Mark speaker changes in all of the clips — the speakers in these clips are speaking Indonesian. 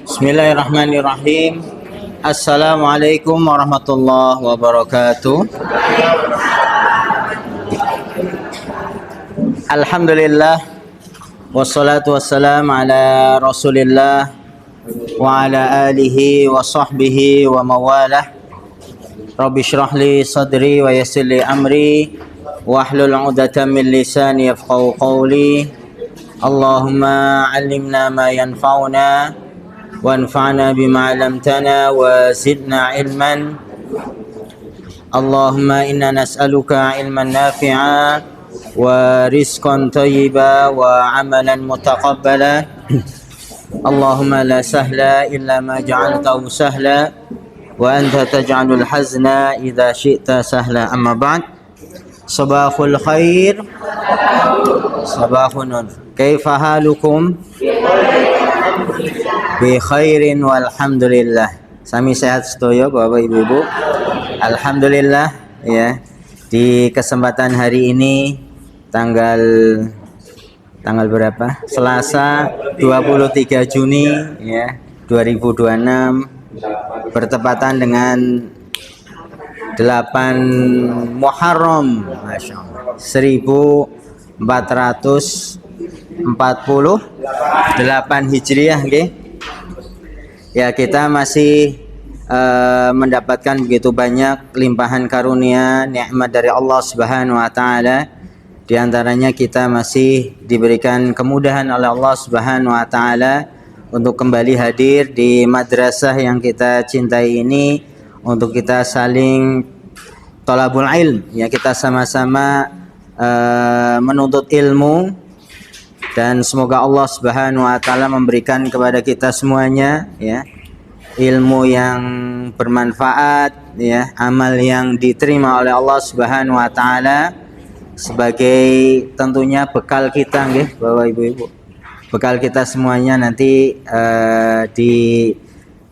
Speaker 1: Bismillahirrahmanirrahim. Assalamualaikum warahmatullahi wabarakatuh. Alhamdulillah, wassalatu wassalam ala rasulillah wa ala alihi wa sahbihi wa mawalah. Rabbi shrah li sadri wa yassir li amri wahlul 'uqdatam min lisani yafqahu qawli. Allahumma 'allimna ma yanfa'una wanfa'na bima 'allamtana wa zidna ilman. Allahumma inna nas'aluka ilman nafi'a wa rizqan thayyiba wa amalan mutaqabbala. Allahumma la sahla illa ma ja'altahu sahla wa anta taj'alul hazna idza syi'ta sahla. Amma ba'd. Sabahul khair, sabahun nur. Kaifa halukum? Bi khairin walhamdulillah. Sami sehat sedaya Bapak Ibu-ibu. Alhamdulillah ya. Di kesempatan hari ini tanggal berapa? Selasa 23 Juni ya 2026 bertepatan dengan 8 Muharram, Masya Allah, 1448 Hijriah, okay? Ya, kita masih mendapatkan begitu banyak limpahan karunia nikmat dari Allah Subhanahu wa taala. Di antaranya kita masih diberikan kemudahan oleh Allah Subhanahu wa taala untuk kembali hadir di madrasah yang kita cintai ini untuk kita saling thalabul ilm, ya, kita sama-sama menuntut ilmu, dan semoga Allah Subhanahu wa taala memberikan kepada kita semuanya ya ilmu yang bermanfaat, ya, amal yang diterima oleh Allah Subhanahu wa taala sebagai tentunya bekal kita nggih Bapak Ibu-ibu. Bekal kita semuanya nanti di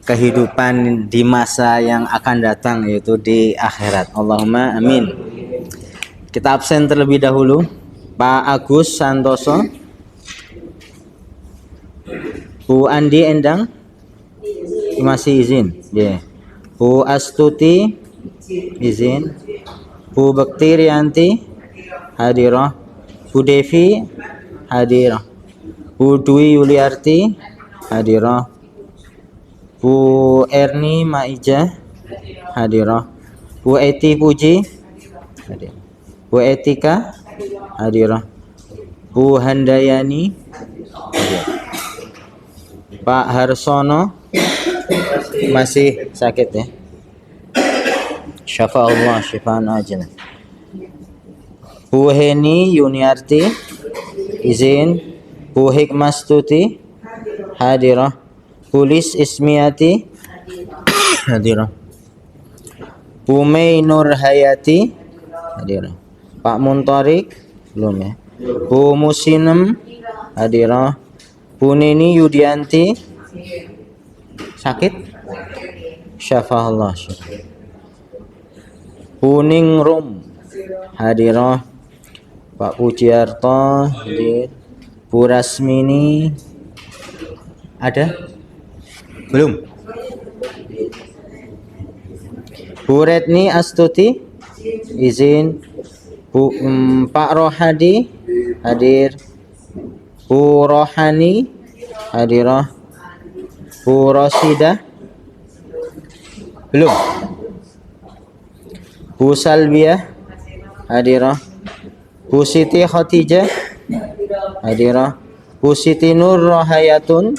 Speaker 1: kehidupan di masa yang akan datang, yaitu di akhirat. Allahumma amin. Kita absen terlebih dahulu. Pak Agus Santoso, Bu Andi Endang masih izin, ya. Bu Astuti izin, Bu Bekti Rianti hadirah, Bu Devi hadirah, Bu Dwi Yuliarti hadirah, Bu Erni Maija hadirah, Bu Eti Puji hadirah, Bu Etika hadirah, Bu Handayani hadirah. Pak Harsono masih sakit ya. Syafa Allah syifaan ajilan. Bu Heni Yuniarti izin, Bu Hikmastuti hadirah, Bu Lis Ismiati hadirah, Bu Mei Nur Hayati hadirah, Pak Muntarik belum ya, Bu Musinem hadirah, Bu Nini Yudianti sakit, syafa Allah syifaan. Bu Ningrum hadirah, Pak Pujiarto hadir, Bu Rasmini ada? Belum? Bu Retni Astuti izin, Pak Rohadi hadir, Bu Rohani hadirah, Bu Rosidah belum, Bu Salbiah hadirah, Bu Siti Khotijah hadirah, Bu Siti Nur Rohayatun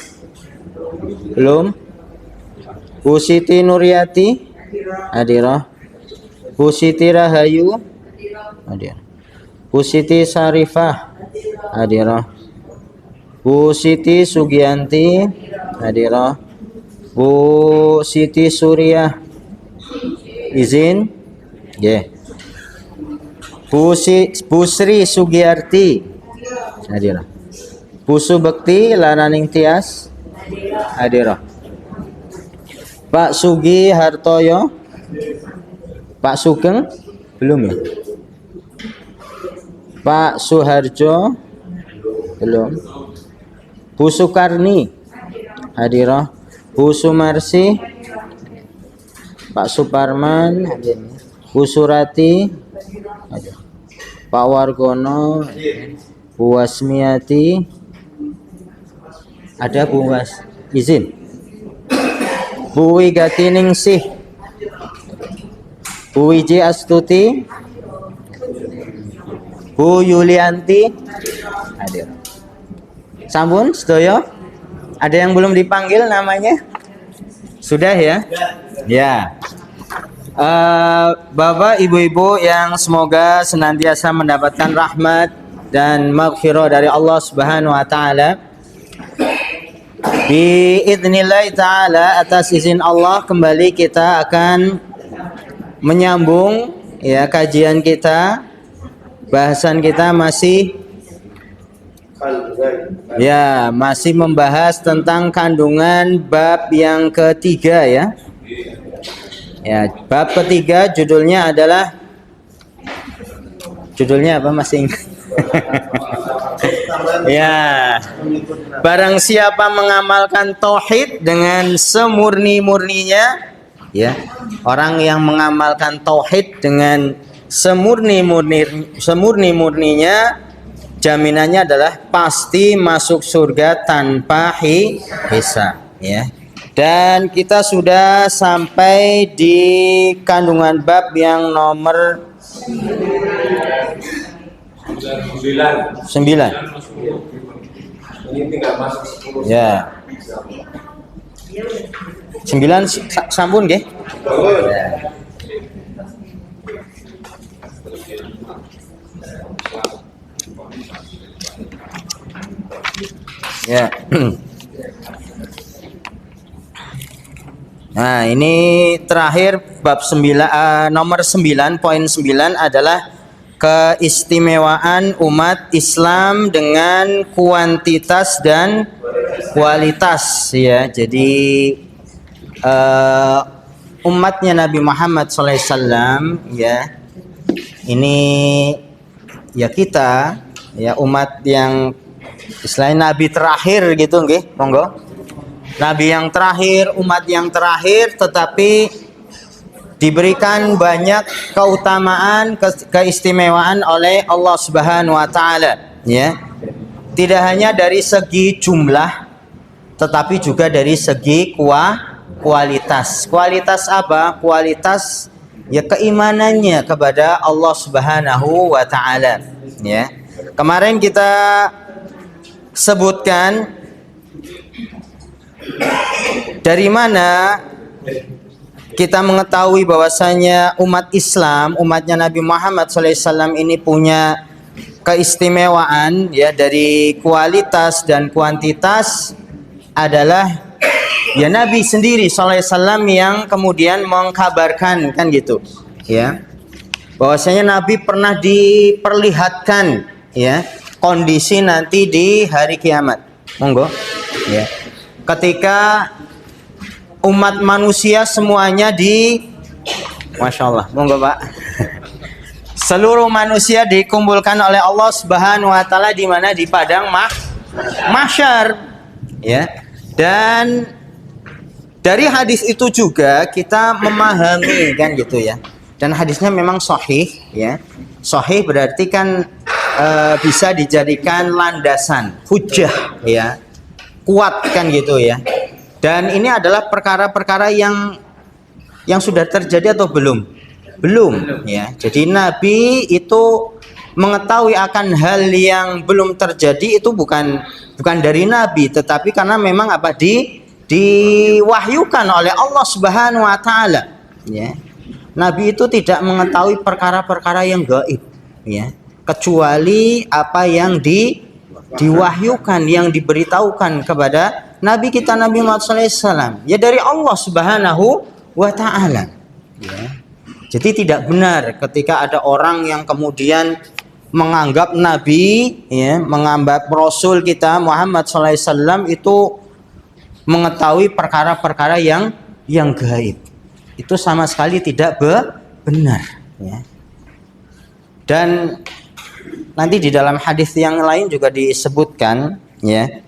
Speaker 1: belum, Bu Siti Nuryati hadirah, Bu Siti Rahayu hadirah, Bu Siti Sarifah hadirah, Bu Siti Sugianti hadirah, Bu Siti Suriah izin, ya. Bu Sri Sugiarti hadirah, Bu Subekti Lananing Tias hadirah, Pak Sugi Hartoyo, Pak Sugeng belum ya, Pak Suharjo belum, Bu Sukarni hadirah. Bu Sumarsi, Pak Suparman hadir. Bu Surati hadir. Pak Wargono, Bu Wasmiati, ada Bu Was izin. Bu Wigati Ningsih, Bu Wiji Astuti, Bu Yulianti hadir. Sampun sedaya? Ada yang belum dipanggil namanya? Sudah ya? Ya. Bapak Ibu-ibu yang semoga senantiasa mendapatkan rahmat dan maghfirah dari Allah Subhanahu wa taala. Biidznillah taala, atas izin Allah kembali kita akan menyambung ya kajian kita. Bahasan kita masih membahas tentang kandungan bab yang ketiga ya. Ya, bab ketiga judulnya apa masih ingat? Ya, barang siapa mengamalkan tauhid dengan semurni-murninya, ya, orang yang mengamalkan tauhid dengan semurni-murninya, jaminannya adalah pasti masuk surga tanpa hisab, ya. Dan kita sudah sampai di kandungan bab yang nomor 9. Ya. 9 sampun nggih? Ya. Nah, ini terakhir bab 9 nomor 9 poin 9 adalah keistimewaan umat Islam dengan kuantitas dan kualitas ya. Jadi umatnya Nabi Muhammad SAW ya, ini ya kita ya umat yang selain Nabi terakhir gitu nggih, monggo. Nabi yang terakhir, umat yang terakhir, tetapi diberikan banyak keutamaan, keistimewaan oleh Allah Subhanahu wa taala ya. Tidak hanya dari segi jumlah tetapi juga dari segi kualitas. Kualitas apa? Kualitas ya keimanannya kepada Allah Subhanahu wa taala ya. Kemarin kita sebutkan dari mana kita mengetahui bahwasanya umat Islam, umatnya Nabi Muhammad SAW ini punya keistimewaan ya dari kualitas dan kuantitas adalah ya Nabi sendiri SAW yang kemudian mengkabarkan kan gitu ya, bahwasanya Nabi pernah diperlihatkan ya kondisi nanti di hari kiamat. Monggo ya. Ketika umat manusia semuanya Masya Allah, monggo Pak. Seluruh manusia dikumpulkan oleh Allah Subhanahu wa taala di mana? Di padang mahsyar. Ya. Dan dari hadis itu juga kita memahami kan gitu ya. Dan hadisnya memang sahih ya. Sahih berarti kan bisa dijadikan landasan, hujjah ya. Kuat kan gitu ya. Dan ini adalah perkara-perkara yang sudah terjadi atau belum ya. Jadi Nabi itu mengetahui akan hal yang belum terjadi itu bukan dari Nabi, tetapi karena memang apa diwahyukan oleh Allah Subhanahu wa taala ya. Nabi itu tidak mengetahui perkara-perkara yang gaib ya, kecuali apa yang diwahyukan, yang diberitahukan kepada Nabi kita Nabi Muhammad SAW ya dari Allah Subhanahu wa taala ya. Jadi tidak benar ketika ada orang yang kemudian menganggap Nabi ya, menganggap Rasul kita Muhammad SAW itu mengetahui perkara-perkara yang gaib. Itu sama sekali tidak benar ya. Dan nanti di dalam hadis yang lain juga disebutkan ya,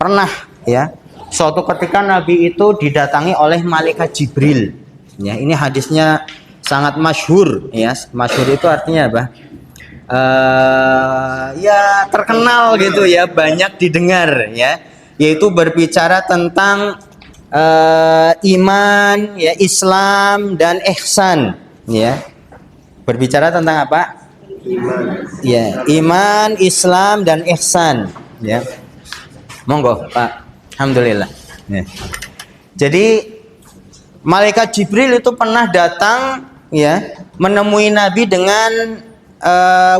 Speaker 1: pernah ya suatu ketika Nabi itu didatangi oleh malaikat Jibril. Ya, ini hadisnya sangat masyhur ya. Masyhur itu artinya apa? Ya terkenal gitu ya, banyak didengar ya. Yaitu berbicara tentang iman, ya Islam dan ihsan ya. Berbicara tentang apa? Ya, iman, Islam dan ihsan ya. Monggo, Pak. Alhamdulillah. Ya. Jadi malaikat Jibril itu pernah datang ya menemui Nabi dengan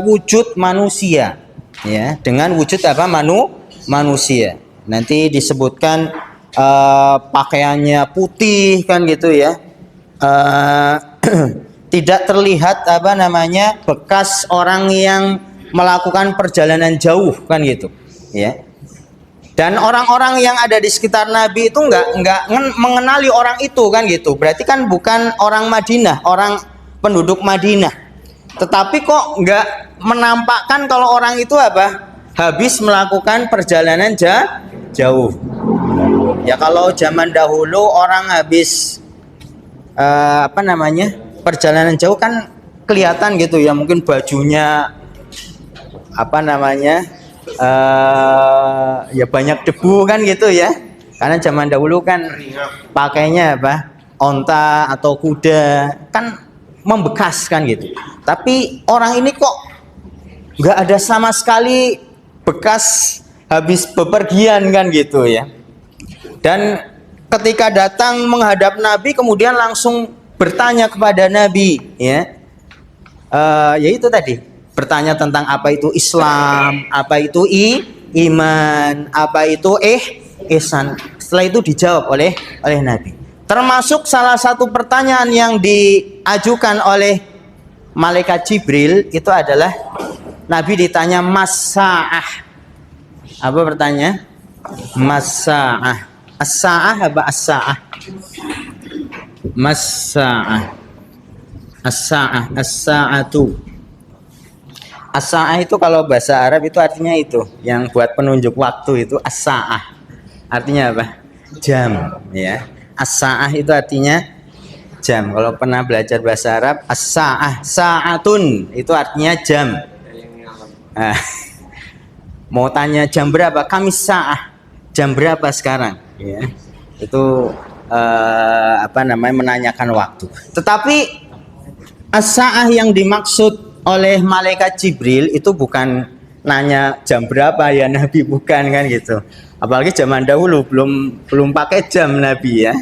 Speaker 1: wujud manusia ya, dengan wujud apa? Manusia. Nanti disebutkan pakaiannya putih kan gitu ya. Tidak terlihat apa namanya bekas orang yang melakukan perjalanan jauh kan gitu ya. Dan orang-orang yang ada di sekitar Nabi itu nggak mengenali orang itu kan gitu. Berarti kan bukan orang Madinah, orang penduduk Madinah. Tetapi kok nggak menampakkan kalau orang itu apa? Habis melakukan perjalanan jauh. Ya kalau zaman dahulu orang habis apa namanya perjalanan jauh kan kelihatan gitu ya, mungkin bajunya apa namanya ya banyak debu kan gitu ya, karena zaman dahulu kan pakainya apa onta atau kuda kan membekas kan gitu. Tapi orang ini kok nggak ada sama sekali bekas habis bepergian kan gitu ya. Dan ketika datang menghadap Nabi kemudian langsung bertanya kepada Nabi ya, yaitu tadi bertanya tentang apa itu Islam, apa itu iman, apa itu ihsan. Setelah itu dijawab oleh Nabi. Termasuk salah satu pertanyaan yang diajukan oleh malaikat Jibril itu adalah Nabi ditanya mas-sa'ah. Apa pertanyaan? Mas-sa'ah. As-sa'ah apa as-sa'ah? Mas-sa'ah. As-sa'ah, as-sa'atu. As-sa'ah itu kalau bahasa Arab itu artinya itu, yang buat penunjuk waktu itu as-sa'ah. Artinya apa? Jam, ya. As-sa'ah itu artinya jam. Kalau pernah belajar bahasa Arab, as-sa'ah, sa'atun itu artinya jam. Nah, mau tanya jam berapa? Kamis sa'ah. Jam berapa sekarang? Ya. Itu apa namanya menanyakan waktu. Tetapi as-sa'ah yang dimaksud oleh malaikat Jibril itu bukan nanya jam berapa ya Nabi, bukan kan gitu. Apalagi zaman dahulu belum pakai jam Nabi ya.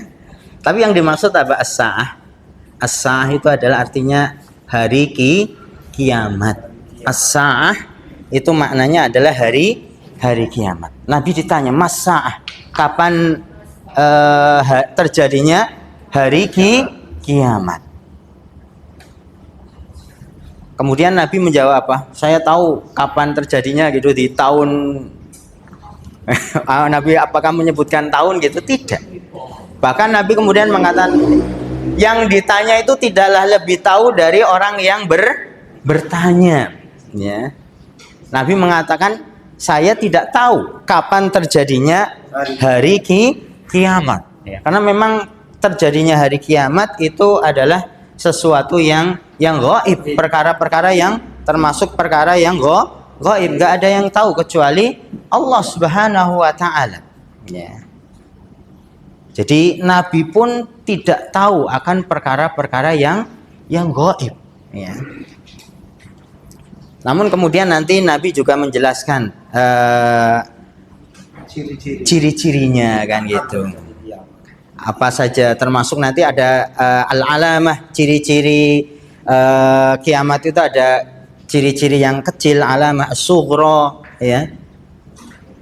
Speaker 1: Tapi yang dimaksud apa as-sa'ah? As-sa'ah itu adalah artinya hari kiamat. As-sa'ah itu maknanya adalah hari kiamat. Nabi ditanya, "Mas sa'ah, kapan terjadinya hari kiamat?" Kemudian Nabi menjawab apa? Saya tahu kapan terjadinya gitu di tahun. Nabi apakah menyebutkan tahun gitu? Tidak. Bahkan Nabi kemudian mengatakan yang ditanya itu tidaklah lebih tahu dari orang yang bertanya. Ya. Nabi mengatakan saya tidak tahu kapan terjadinya hari kiamat. Ya. Karena memang terjadinya hari kiamat itu adalah sesuatu yang gaib, perkara-perkara yang termasuk perkara yang gaib, enggak ada yang tahu kecuali Allah Subhanahu wa taala. Ya. Jadi Nabi pun tidak tahu akan perkara-perkara yang gaib, ya. Namun kemudian nanti Nabi juga menjelaskan ciri-cirinya kan gitu. Apa saja, termasuk nanti ada al-alamah, ciri-ciri kiamat itu ada ciri-ciri yang kecil, alamah sughra ya.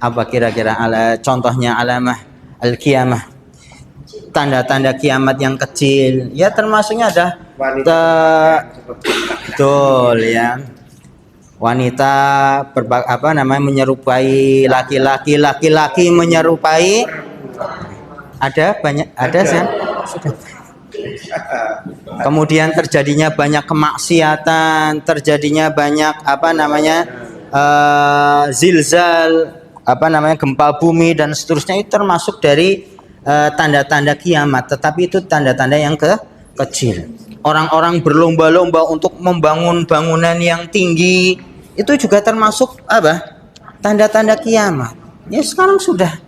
Speaker 1: Apa kira-kira contohnya alamah al-qiyamah, tanda-tanda kiamat yang kecil ya, termasuknya ada betul ya, wanita menyerupai laki-laki, laki-laki menyerupai, ada banyak, ada sih sudah. Kemudian terjadinya banyak kemaksiatan, terjadinya banyak zilzal, gempa bumi dan seterusnya, itu termasuk dari tanda-tanda kiamat, tetapi itu tanda-tanda yang kecil. Orang-orang berlomba-lomba untuk membangun bangunan yang tinggi, itu juga termasuk tanda-tanda kiamat. Ya sekarang sudah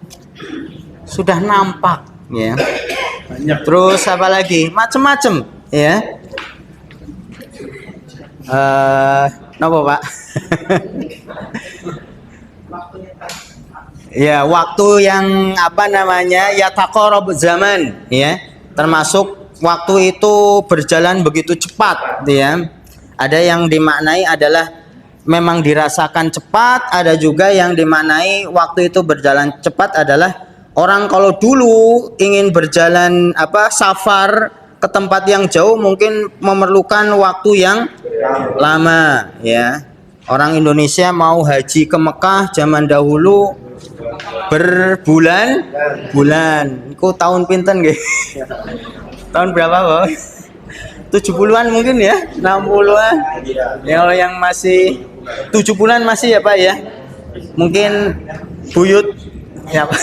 Speaker 1: nampak ya. Terus apa lagi? Macam-macam ya. Napa Pak? Ya, waktu yang ya taqarrab zaman ya. Termasuk waktu itu berjalan begitu cepat ya. Ada yang dimaknai adalah memang dirasakan cepat, ada juga yang dimaknai waktu itu berjalan cepat adalah orang kalau dulu ingin berjalan safar ke tempat yang jauh mungkin memerlukan waktu yang lama ya. Orang Indonesia mau haji ke Mekah zaman dahulu berbulan-bulan. Iku tahun pinten nggih? Tahun berapa, Bang? 70-an mungkin ya, 60-an. Ya, kalau yang masih 70-an masih ya, Pak ya. Mungkin buyut ya, Pak.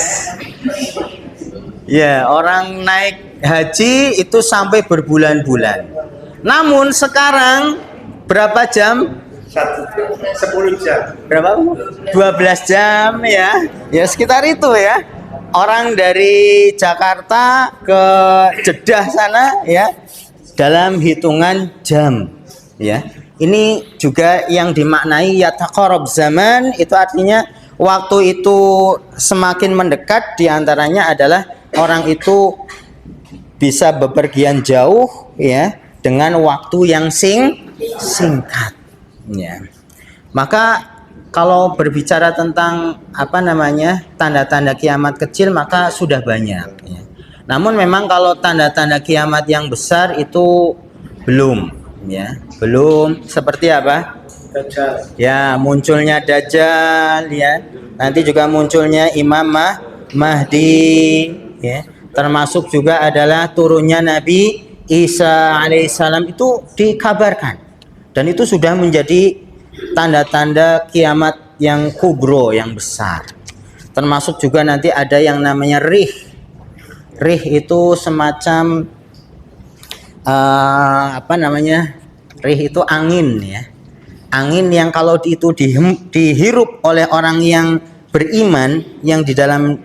Speaker 1: Ya, orang naik haji itu sampai berbulan-bulan. Namun sekarang berapa jam?
Speaker 2: 10 jam.
Speaker 1: Berapa? 12 jam ya. Ya sekitar itu ya. Orang dari Jakarta ke Jeddah sana ya dalam hitungan jam ya. Ini juga yang dimaknai ya taqarrab zaman, itu artinya waktu itu semakin mendekat, diantaranya adalah orang itu bisa bepergian jauh ya dengan waktu yang singkat ya. Maka kalau berbicara tentang tanda-tanda kiamat kecil maka sudah banyak ya. Namun memang kalau tanda-tanda kiamat yang besar itu belum ya. Belum seperti apa?
Speaker 2: Dajjal.
Speaker 1: Ya, munculnya Dajjal ya. Nanti juga munculnya Imam Mahdi ya. Termasuk juga adalah turunnya Nabi Isa alaihissalam, itu dikabarkan. Dan itu sudah menjadi tanda-tanda kiamat yang kubro, yang besar. Termasuk juga nanti ada yang namanya rih. Rih itu semacam rih itu angin ya. Angin yang kalau itu dihirup oleh orang yang beriman, yang di dalam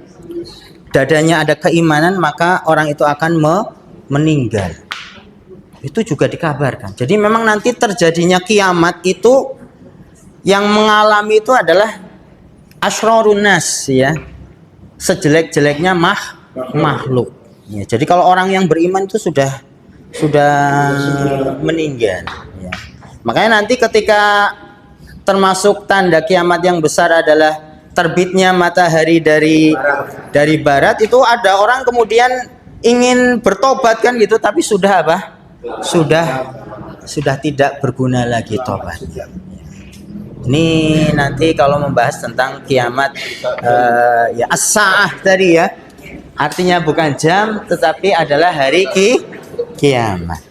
Speaker 1: dadanya ada keimanan, maka orang itu akan meninggal. Itu juga dikabarkan. Jadi memang nanti terjadinya kiamat itu yang mengalami itu adalah asrarun nas ya. Sejelek-jeleknya makhluk. Ya, jadi kalau orang yang beriman itu sudah meninggal ya. Makanya nanti ketika termasuk tanda kiamat yang besar adalah terbitnya matahari dari barat, itu ada orang kemudian ingin bertobat kan gitu, tapi sudah sudah tidak berguna lagi tobat. Ini nanti kalau membahas tentang kiamat ya as-saah tadi ya, artinya bukan jam tetapi adalah hari kiamat.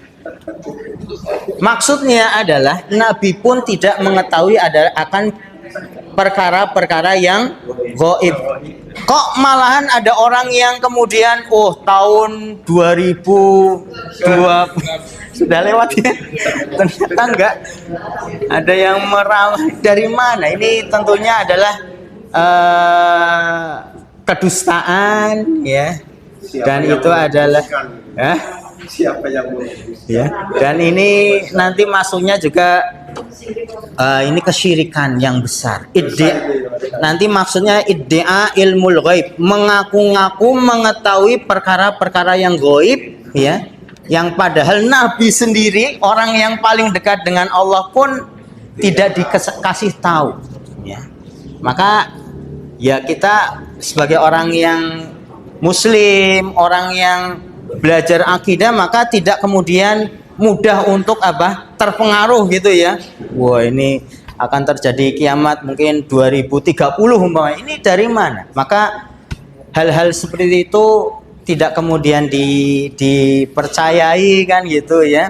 Speaker 1: Maksudnya adalah Nabi pun tidak mengetahui akan perkara-perkara yang gaib. Kok malahan ada orang yang kemudian tahun 2002 sudah lewat ya, ternyata enggak. Ada yang merawat dari mana? Ini tentunya adalah kedustaan ya. Dan itu adalah
Speaker 2: siapa yang
Speaker 1: ya. Dan ini nanti masuknya juga ini kesyirikan yang besar. Nanti maksudnya iddia ilmul ghaib, mengaku-ngaku mengetahui perkara-perkara yang gaib ya, yang padahal Nabi sendiri, orang yang paling dekat dengan Allah pun tidak dikasih tahu ya. Maka ya kita sebagai orang yang muslim, orang yang belajar akidah, maka tidak kemudian mudah untuk terpengaruh gitu ya. Wah, ini akan terjadi kiamat mungkin 2030 umpamanya. Ini dari mana? Maka hal-hal seperti itu tidak kemudian dipercayai kan gitu ya.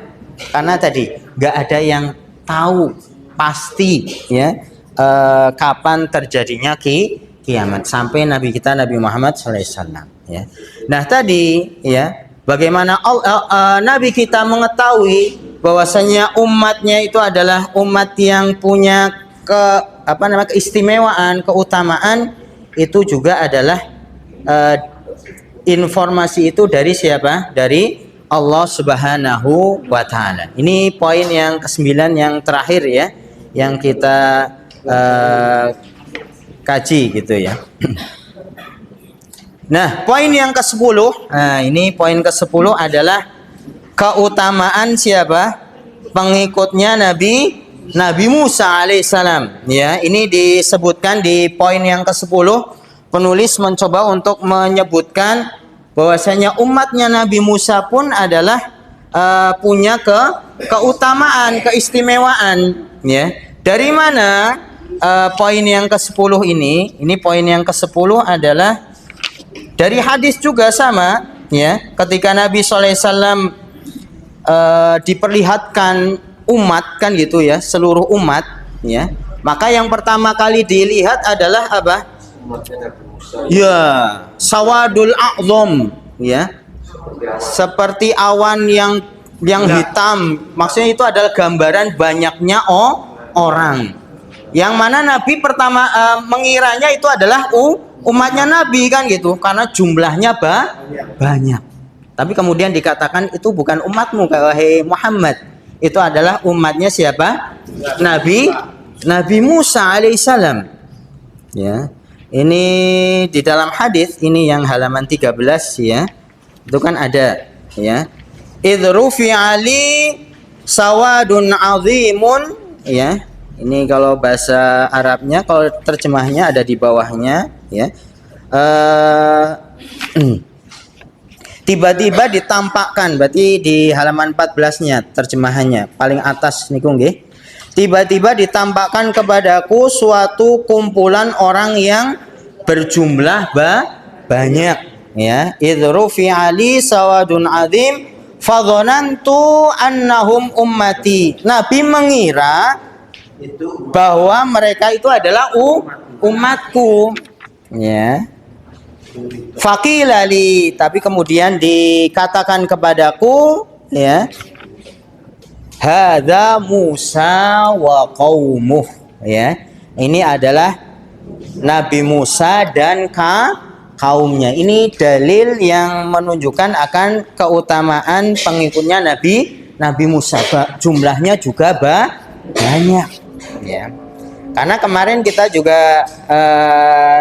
Speaker 1: Karena tadi nggak ada yang tahu pasti ya kapan terjadinya kiamat sampai Nabi kita Nabi Muhammad SAW. Ya. Nah tadi ya bagaimana Nabi kita mengetahui bahwasanya umatnya itu adalah umat yang punya keistimewaan, keutamaan, itu juga adalah informasi itu dari siapa? Dari Allah Subhanahu wa Ta'ala. Ini poin yang ke-9 yang terakhir ya, yang kita kaji gitu ya. Nah, poin yang ke-10, ini poin ke-10 adalah keutamaan siapa? Pengikutnya Nabi Musa alaihissalam. Ya, ini disebutkan di poin yang ke-10. Penulis mencoba untuk menyebutkan bahwasanya umatnya Nabi Musa pun adalah punya keutamaan, keistimewaan. Ya, dari mana poin yang ke-10 ini? Ini poin yang ke-10 adalah dari hadis juga sama. Ya, ketika Nabi SAW diperlihatkan umat kan gitu ya, seluruh umat ya, maka yang pertama kali dilihat adalah apa? Ya, sawadul a'zam ya, seperti awan yang hitam. Maksudnya itu adalah gambaran banyaknya orang, yang mana Nabi pertama mengiranya itu adalah umatnya Nabi kan gitu, karena jumlahnya banyak. Tapi kemudian dikatakan itu bukan umatmu wahai Muhammad, itu adalah umatnya siapa? Nabi Musa alaihissalam. Ya, ini di dalam hadis ini yang halaman 13 ya, itu kan ada ya, idrufi ali sawadun azimun ya. Ini kalau bahasa Arabnya, kalau terjemahnya ada di bawahnya ya. Tiba-tiba ditampakkan, berarti di halaman 14-nya terjemahannya paling atas niku nggih. Tiba-tiba ditampakkan kepadaku suatu kumpulan orang yang berjumlah banyak ya. Idrufi ali sawadun azim fadhanantu annahum ummati. Nabi mengira bahwa mereka itu adalah umatku ya. Faqilali, tapi kemudian dikatakan kepadaku ya, hadza Musa wa qaumuh ya. Ini adalah Nabi Musa dan kaumnya. Ini dalil yang menunjukkan akan keutamaan pengikutnya Nabi Musa. Jumlahnya juga banyak ya. Karena kemarin kita juga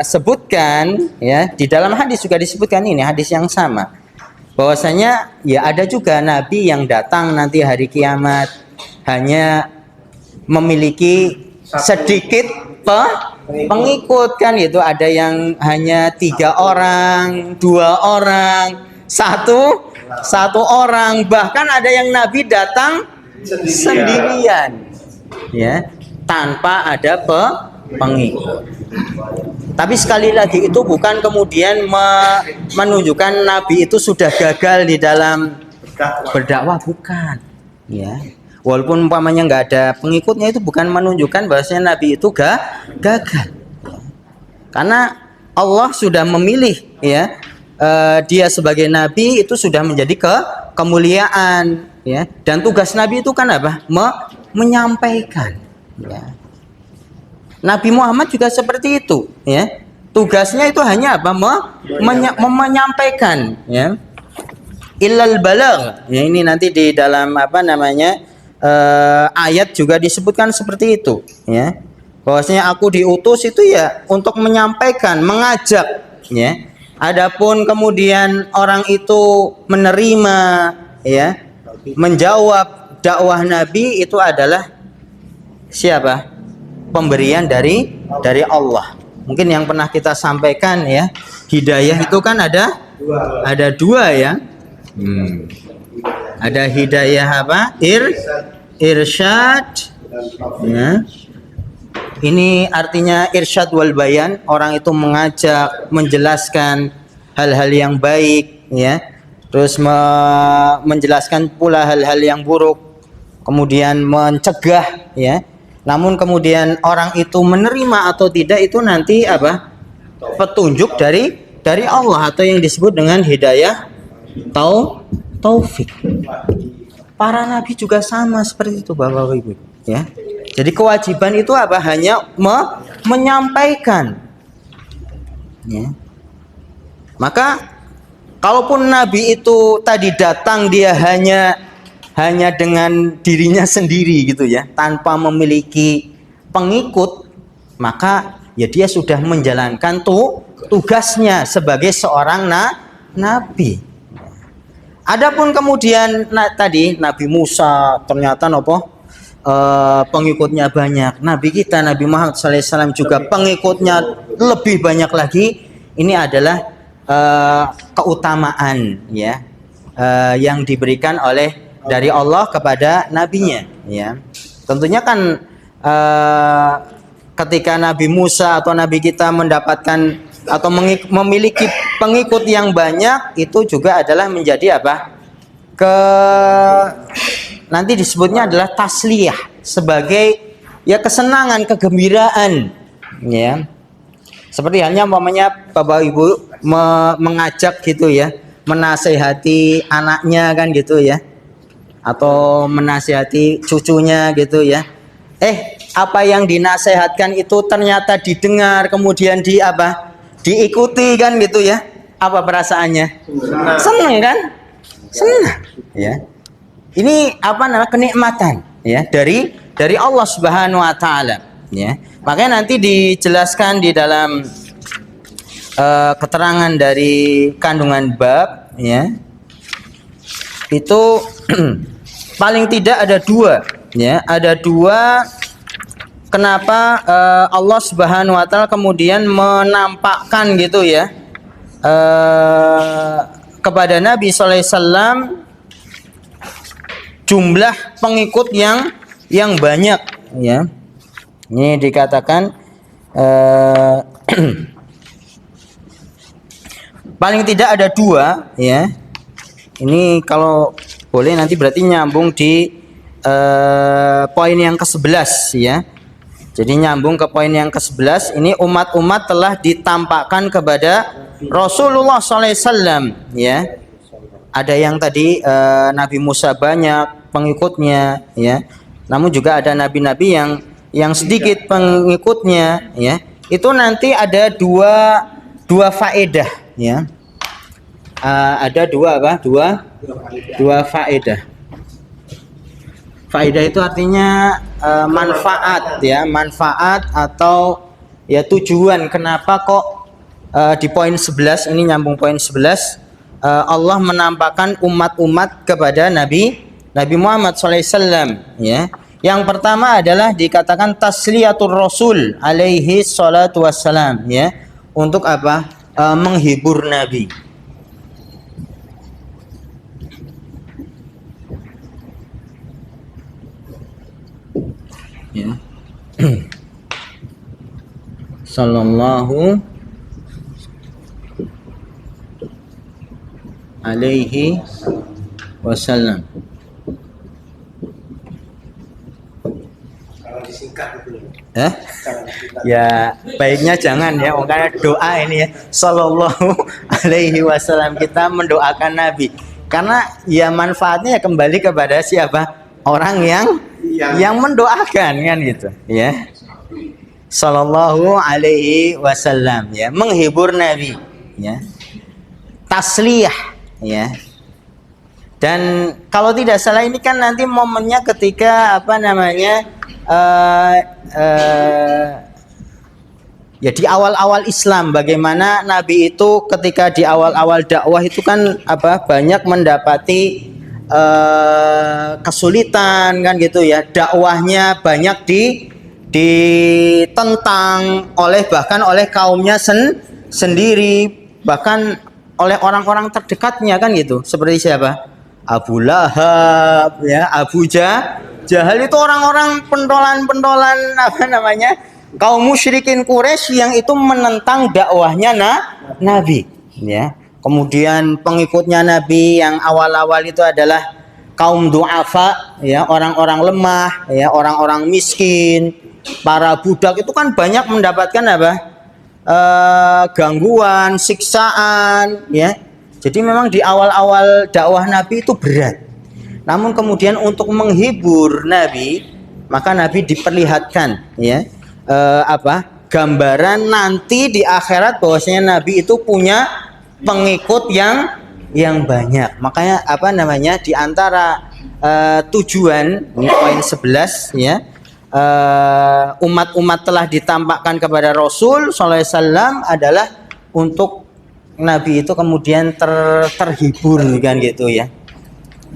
Speaker 1: sebutkan ya, di dalam hadis juga disebutkan, ini hadis yang sama, bahwasanya ya ada juga nabi yang datang nanti hari kiamat hanya memiliki sedikit pengikut kan gitu. Ada yang hanya 3 orang, 2 orang, satu orang, bahkan ada yang nabi datang sendirian ya, tanpa ada pengikut. Tapi sekali lagi itu bukan kemudian menunjukkan Nabi itu sudah gagal di dalam berdakwah, bukan ya. Walaupun umpamanya nggak ada pengikutnya, itu bukan menunjukkan bahwasanya Nabi itu gagal. Karena Allah sudah memilih ya, dia sebagai Nabi itu sudah menjadi kemuliaan ya. Dan tugas Nabi itu kan apa? Menyampaikan ya. Nabi Muhammad juga seperti itu ya. Tugasnya itu hanya apa? Menyampaikan ya. Illal balagh. Ya, ini nanti di dalam ayat juga disebutkan seperti itu ya. Bahwasanya aku diutus itu ya untuk menyampaikan, mengajak ya. Adapun kemudian orang itu menerima ya, menjawab dakwah Nabi, itu adalah siapa? Pemberian dari Allah. Mungkin yang pernah kita sampaikan ya, hidayah itu kan ada 2 ya. Ada hidayah apa? Irsyad ya. Ini artinya irsyad wal bayan, orang itu mengajak, menjelaskan hal-hal yang baik ya. Terus menjelaskan pula hal-hal yang buruk, kemudian mencegah ya. Namun kemudian orang itu menerima atau tidak, itu nanti apa? petunjuk dari Allah atau yang disebut dengan hidayah taufik. Para nabi juga sama seperti itu Bapak Ibu, ya. Jadi kewajiban itu apa? Hanya menyampaikan. Ya. Maka kalaupun nabi itu tadi datang dia hanya dengan dirinya sendiri gitu ya, tanpa memiliki pengikut, maka ya dia sudah menjalankan tugasnya sebagai seorang nabi. Adapun kemudian tadi Nabi Musa ternyata pengikutnya banyak. Nabi kita Nabi Muhammad SAW juga pengikutnya lebih banyak lagi. Ini adalah keutamaan ya yang diberikan dari Allah kepada nabinya ya. Tentunya kan ketika Nabi Musa atau Nabi kita mendapatkan atau memiliki pengikut yang banyak, itu juga adalah menjadi apa? Nanti disebutnya adalah tasliyah, sebagai ya kesenangan, kegembiraan ya. Seperti halnya umpamanya Bapak Ibu mengajak gitu ya, menasehati anaknya kan gitu ya, atau menasehati cucunya gitu ya. Apa yang dinasehatkan itu ternyata didengar, kemudian diikuti kan gitu ya. Apa perasaannya? Senang kan? Senang ya. Ini kenikmatan ya dari Allah Subhanahu wa taala ya. Makanya nanti dijelaskan di dalam keterangan dari kandungan bab ya. Itu paling tidak ada dua ya, ada dua. Kenapa Allah Subhanahu wa taala kemudian menampakkan gitu ya kepada Nabi sallallahu alaihi wasallam jumlah pengikut yang banyak ya. Ini dikatakan paling tidak ada dua ya. Ini kalau boleh nanti berarti nyambung di poin yang ke-11 ya. Jadi nyambung ke poin yang ke-11, ini umat-umat telah ditampakkan kepada Rasulullah SAW ya. Ada yang tadi Nabi Musa banyak pengikutnya ya. Namun juga ada nabi-nabi yang sedikit pengikutnya ya. Itu nanti ada dua faedah ya. Ada dua faedah. Faedah itu artinya manfaat ya, manfaat atau ya tujuan. Kenapa kok di poin 11 ini nyambung poin 11 Allah menampakkan umat-umat kepada Nabi Muhammad SAW ya. Yang pertama adalah dikatakan tasliyatur Rasul alaihi salatu wassalam ya. Untuk apa? Menghibur Nabi. Ya. Sallallahu alaihi wasallam.
Speaker 2: Kalau disingkat itu.
Speaker 1: Ya baiknya jangan ya, karena doa ini ya sallallahu alaihi wasallam, kita mendoakan Nabi. Karena ya manfaatnya ya kembali kepada siapa? Orang yang mendoakan kan gitu ya. Sallallahu alaihi wasallam ya, menghibur Nabi ya. Tasliyah ya. Dan kalau tidak salah ini kan nanti momennya ketika ya di awal-awal Islam, bagaimana Nabi itu ketika di awal-awal dakwah itu kan banyak mendapati kesulitan kan gitu ya. Dakwahnya banyak ditentang bahkan oleh kaumnya sendiri, bahkan oleh orang-orang terdekatnya kan gitu. Seperti siapa? Abu Lahab ya, Abu Jahal itu orang-orang pentolan kaum musyrikin Quraisy yang itu menentang dakwahnya Nabi ya. Kemudian pengikutnya Nabi yang awal-awal itu adalah kaum du'afa ya, orang-orang lemah ya, orang-orang miskin, para budak itu kan banyak mendapatkan gangguan, siksaan, ya. Jadi memang di awal-awal dakwah Nabi itu berat. Namun kemudian untuk menghibur Nabi, maka Nabi diperlihatkan, ya, gambaran nanti di akhirat bahwasanya Nabi itu punya pengikut yang banyak. Makanya di antara tujuan ini poin 11, ya, umat-umat telah ditampakkan kepada Rasul sallallahu alaihi wasallam adalah untuk Nabi itu kemudian terhibur kan gitu ya.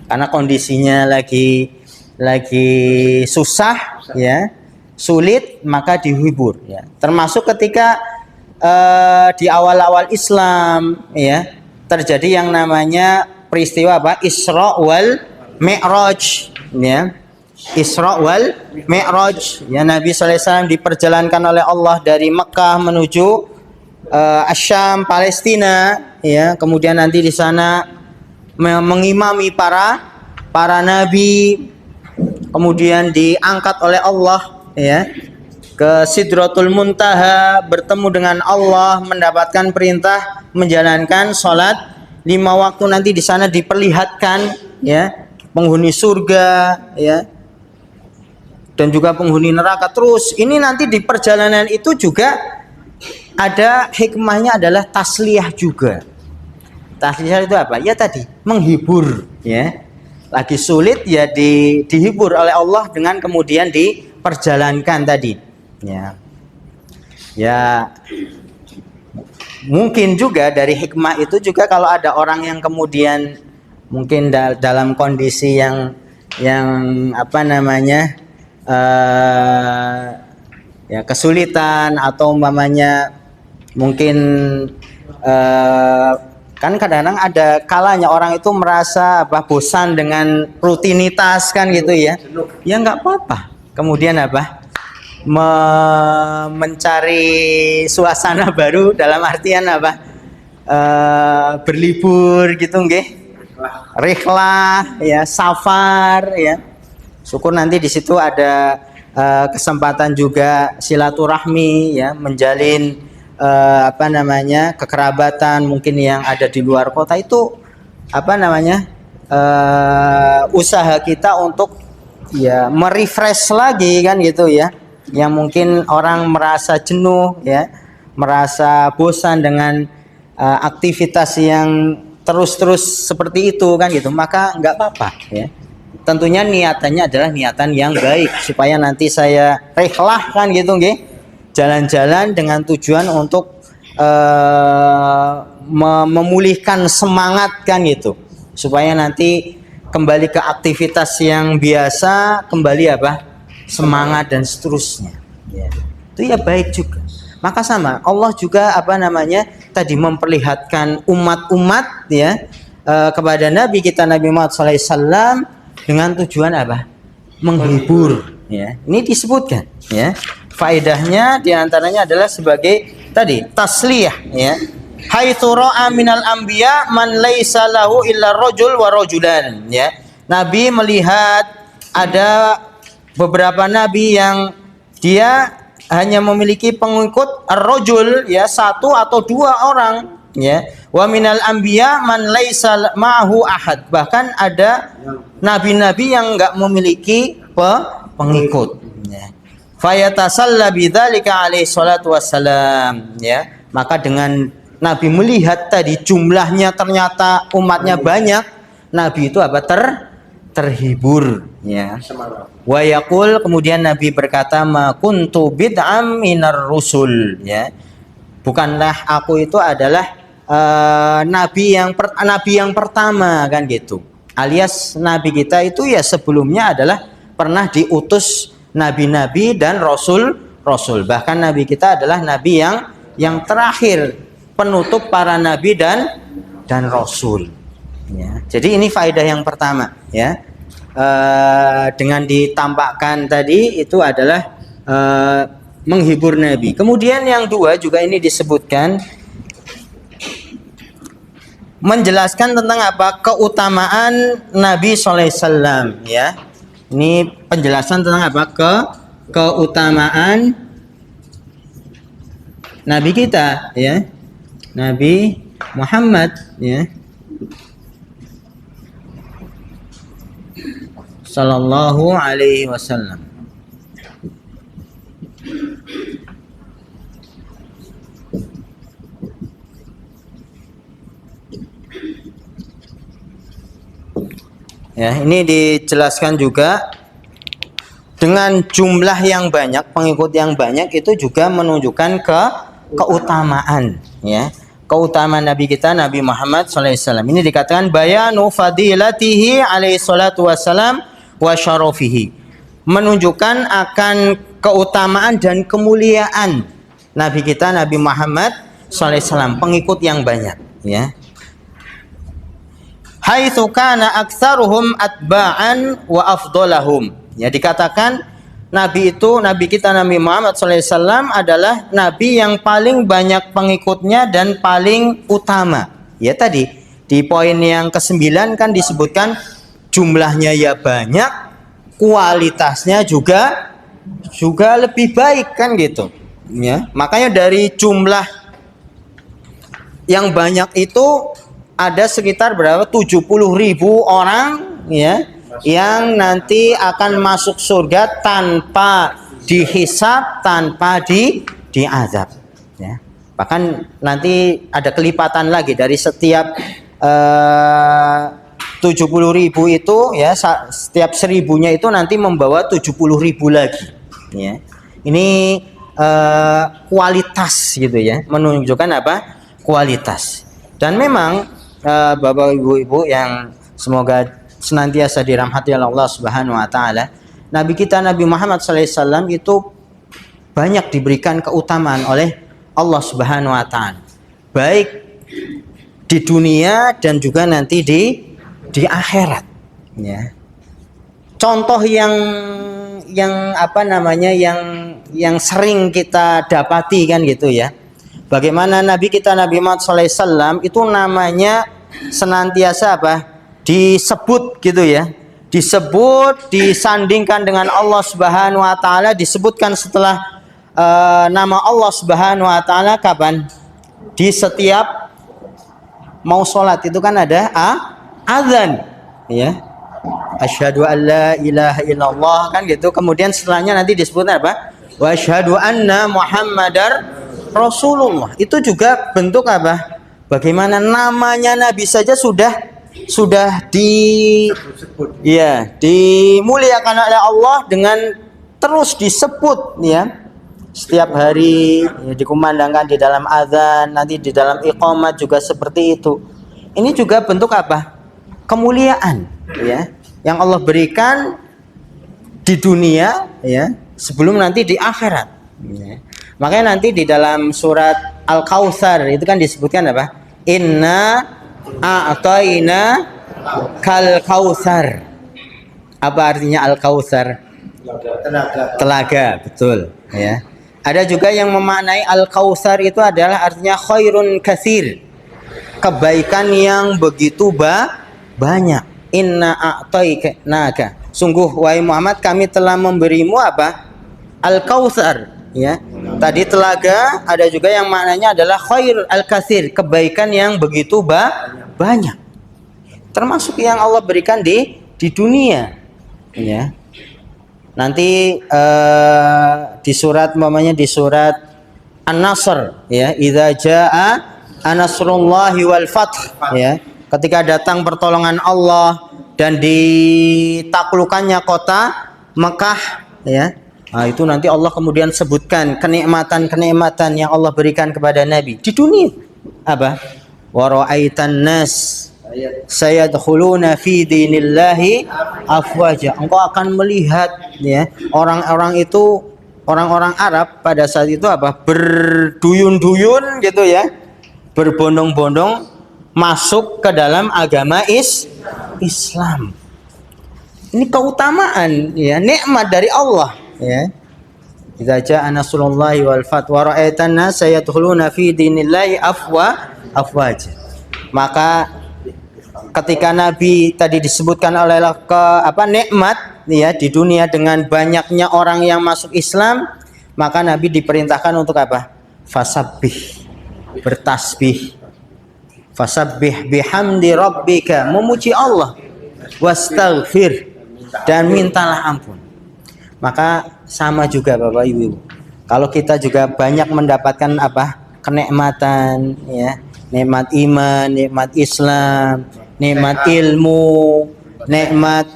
Speaker 1: Karena kondisinya lagi susah, ya, sulit, maka dihibur, ya. Termasuk ketika di awal-awal Islam, ya, terjadi yang namanya peristiwa Isra wal Mi'raj, ya. Isra wal Mi'raj, ya, Nabi sallallahu alaihi wasallam diperjalankan oleh Allah dari Mekah menuju Asyam, Palestina, ya. Kemudian nanti di sana mengimami para nabi, kemudian diangkat oleh Allah, ya, ke Sidratul Muntaha, bertemu dengan Allah, mendapatkan perintah menjalankan sholat 5 waktu. Nanti di sana diperlihatkan, ya, penghuni surga, ya, dan juga penghuni neraka. Terus ini nanti di perjalanan itu juga ada hikmahnya, adalah tasliyah juga. Tasliyah itu apa? Ya tadi, menghibur, ya. Lagi sulit, ya, dihibur oleh Allah dengan kemudian diperjalankan tadi, ya. Ya, mungkin juga dari hikmah itu juga kalau ada orang yang kemudian mungkin dalam kondisi yang ya, kesulitan, atau umpamanya mungkin kan kadang-kadang ada kalanya orang itu merasa bosan dengan rutinitas kan gitu ya. Ya nggak apa-apa. Kemudian mencari suasana baru, dalam artian berlibur gitu nggih. Rihlah, ya, safar, ya. Syukur nanti di situ ada kesempatan juga silaturahmi, ya, menjalin kekerabatan mungkin yang ada di luar kota. Itu usaha kita untuk, ya, merefresh lagi kan gitu ya. Yang mungkin orang merasa jenuh, ya, merasa bosan dengan aktivitas yang terus-terus seperti itu kan gitu, maka nggak apa-apa, ya. Tentunya niatannya adalah niatan yang baik, supaya nanti saya rihlah kan gitu nggih, jalan-jalan dengan tujuan untuk memulihkan semangat kan gitu, supaya nanti kembali ke aktivitas yang biasa, kembali semangat dan seterusnya, ya. Itu ya baik juga. Maka sama Allah juga tadi memperlihatkan umat-umat, ya, kepada Nabi kita Nabi Muhammad SAW dengan tujuan menghibur, ya. Ini disebutkan, ya. Faedahnya diantaranya adalah sebagai tadi tasliyah, ya. Haitsu ra'a minal anbiya man laisa lahu illa rajul wa rajulan, ya. Nabi melihat ada beberapa nabi yang dia hanya memiliki pengikut ar-rajul, ya, 1 atau 2 orang, ya. Wa minal anbiya man laisa ma'ahu ahad. Bahkan ada nabi-nabi yang enggak memiliki pengikut, ya. Fayatasalla bidzalika alaihi salatu wassalam, ya. Maka dengan Nabi melihat tadi jumlahnya ternyata umatnya banyak, Nabi itu terhibur, ya. Wa yaqul, kemudian Nabi berkata, ma kuntu bid'am minar rusul, ya. Bukanlah aku itu adalah nabi yang pertama kan gitu. Alias nabi kita itu ya sebelumnya adalah pernah diutus nabi-nabi dan rasul-rasul. Bahkan nabi kita adalah nabi yang terakhir, penutup para nabi dan rasul, ya. Jadi ini faedah yang pertama, ya. Dengan ditampakkan tadi itu adalah menghibur Nabi. Kemudian yang 2 juga ini disebutkan menjelaskan tentang keutamaan Nabi sallallahu alaihi wasallam, ya. Ini penjelasan tentang keutamaan Nabi kita, ya, Nabi Muhammad, ya, sallallahu alaihi wasallam. Ya, ini dijelaskan juga dengan jumlah yang banyak, pengikut yang banyak itu juga menunjukkan keutamaan, ya. Keutamaan Nabi kita Nabi Muhammad SAW. Ini dikatakan bayanu fadilatihi alaihi salatu wassalam wa syarafihi. Menunjukkan akan keutamaan dan kemuliaan Nabi kita Nabi Muhammad SAW, pengikut yang banyak, ya. Haitsu kana aktsaruhum atba'an wa afdalahum. Ya, dikatakan Nabi itu, Nabi kita Nabi Muhammad SAW adalah Nabi yang paling banyak pengikutnya dan paling utama. Ya, tadi di poin yang ke-9 kan disebutkan jumlahnya ya banyak, kualitasnya juga lebih baik kan gitu. Ya, makanya dari jumlah yang banyak itu ada sekitar berapa? 70.000 orang, ya, yang nanti akan masuk surga tanpa dihisab, tanpa diazab, ya. Bahkan nanti ada kelipatan lagi dari setiap 70.000 itu, ya, setiap 1.000-nya itu nanti membawa 70.000 lagi, ya. Ini kualitas gitu, ya, menunjukkan apa? Kualitas. Dan memang Bapak Ibu yang semoga senantiasa dirahmati oleh Allah Subhanahu wa taala, Nabi kita Nabi Muhammad SAW itu banyak diberikan keutamaan oleh Allah Subhanahu wa taala, baik di dunia dan juga nanti di akhirat, ya. Contoh yang apa namanya yang sering kita dapati kan gitu, ya. Bagaimana Nabi kita Nabi Muhammad SAW itu namanya senantiasa apa? Disebut gitu, ya. Disebut, disandingkan dengan Allah Subhanahu wa taala, disebutkan setelah nama Allah Subhanahu wa taala kapan? Di setiap mau sholat itu kan ada azan, ya. Asyhadu an la ilaha illallah kan gitu. Kemudian setelahnya nanti disebut apa? Wa asyhadu anna Muhammadar Rasulullah. Itu juga bentuk apa? Bagaimana namanya Nabi saja sudah dimuliakan oleh Allah dengan terus disebut, ya. Setiap hari, ya, dikumandangkan di dalam azan, nanti di dalam iqamat juga seperti itu. Ini juga bentuk apa? Kemuliaan, ya, yang Allah berikan di dunia, ya, sebelum nanti di akhirat, ya. Makanya nanti di dalam surat Al-Kautsar itu kan disebutkan apa? Inna a'tayna kal kautsar. Apa artinya Al-Kautsar? Telaga, betul, ya. Ada juga yang memaknai Al-Kautsar itu adalah artinya khairun katsir, kebaikan yang begitu banyak. Inna a'tainaka, sungguh wahai Muhammad kami telah memberimu apa? Al-Kautsar, ya. Tadi telaga, ada juga yang maknanya adalah khair al-katsir, kebaikan yang begitu banyak. Termasuk yang Allah berikan di dunia, ya. Nanti di surat di surat An-Nasr, ya, idza jaa nasrullahi wal fath, ya. Ketika datang pertolongan Allah dan ditaklukkannya kota Mekah, ya. Nah, itu nanti Allah kemudian sebutkan kenikmatan-kenikmatan yang Allah berikan kepada Nabi di dunia. Apa? Wa ra'aitan nas sayadkhuluna fi dinillahi afwaja. Engkau akan melihat, ya, orang-orang Arab pada saat itu apa? Berduyun-duyun gitu, ya. Berbondong-bondong masuk ke dalam agama Islam. Ini keutamaan, ya, nikmat dari Allah, ya. Idza jaa nasrullahi wal fath wa ra'aitan nas sayadkhuluna fi dinillahi afwaja. Maka ketika Nabi tadi disebutkan oleh nikmat, ya, di dunia dengan banyaknya orang yang masuk Islam, maka Nabi diperintahkan untuk apa? fasabbih, bertasbih. Fasabbih bihamdi rabbika, memuji Allah. Wastaghfir, dan mintalah ampun. Maka sama juga Bapak Ibu. Kalau kita juga banyak mendapatkan kenikmatan, ya, nikmat iman, nikmat Islam, nikmat ilmu, nikmat